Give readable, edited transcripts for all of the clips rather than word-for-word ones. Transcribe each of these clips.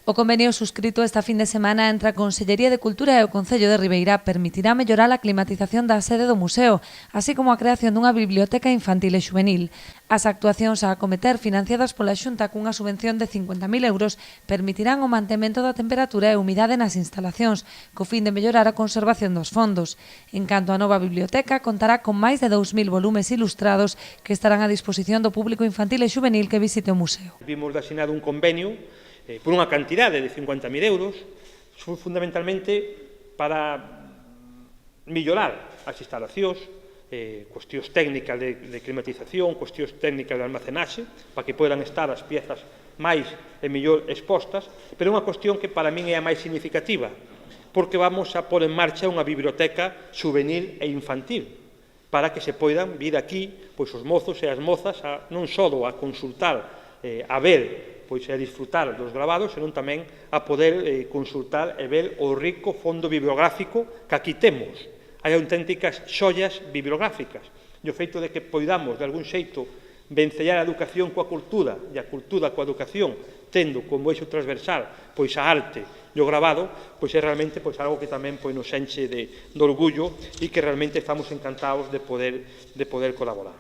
O convenio suscrito esta fin de semana entre a Consellería de Cultura e o Concello de Ribeira permitirá mellorar a climatización da sede do museo, así como a creación dunha biblioteca infantil e xuvenil. As actuacións a acometer financiadas pola Xunta cunha subvención de 50.000 euros permitirán o mantemento da temperatura e humidade nas instalacións, co fin de mellorar a conservación dos fondos. En canto á nova biblioteca, contará con máis de 2.000 volumes ilustrados que estarán a disposición do público infantil e xuvenil que visite o museo. Vimos de asinado un convenio por unha cantidade de 50.000 euros, fundamentalmente para mellorar as instalacións, cuestións técnicas de climatización, cuestións técnicas de almacenaxe, para que podan estar as piezas máis e mellor expostas, pero é unha cuestión que para min é a máis significativa, porque vamos a pôr en marcha unha biblioteca juvenil e infantil, para que se poidan vir aquí pois, os mozos e as mozas non só a consultar, a ver, pois a disfrutar dos gravados, senón tamén a poder consultar e ver o rico fondo bibliográfico que aquí temos. Hai auténticas xollas bibliográficas. E o feito de que poidamos, de algún xeito, vencellar a educación coa cultura e a cultura coa educación, tendo como eixo transversal pois a arte e o gravado, pois é realmente pois algo que tamén pois, nos enche de orgullo e que realmente estamos encantados de poder colaborar.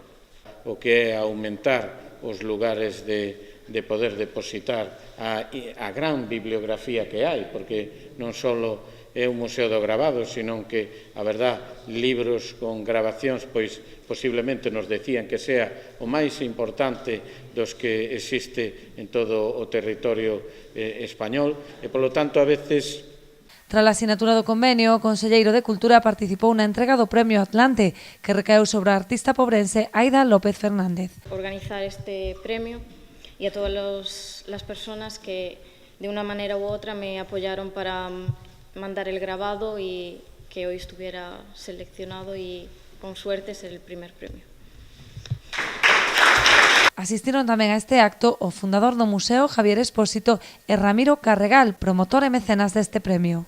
O que é aumentar os lugares de poder depositar a gran bibliografía que hai, porque non só é un museo do gravado, senón que, a verdad, libros con grabacións, pois posiblemente nos decían que sea o máis importante dos que existe en todo o territorio español, e, polo tanto, a veces... Tras a asinatura do convenio, o conselleiro de Cultura participou na entrega do Premio Atlante, que recaeu sobre a artista pobrense Aida López Fernández. Organizar este premio y a todas las personas que de una manera u otra me apoyaron para mandar el grabado y que hoy estuviera seleccionado y con suerte ser el primer premio. Asistiron tamén a este acto o fundador do museo Javier Expósito e Ramiro Carregal, promotor e mecenas deste premio.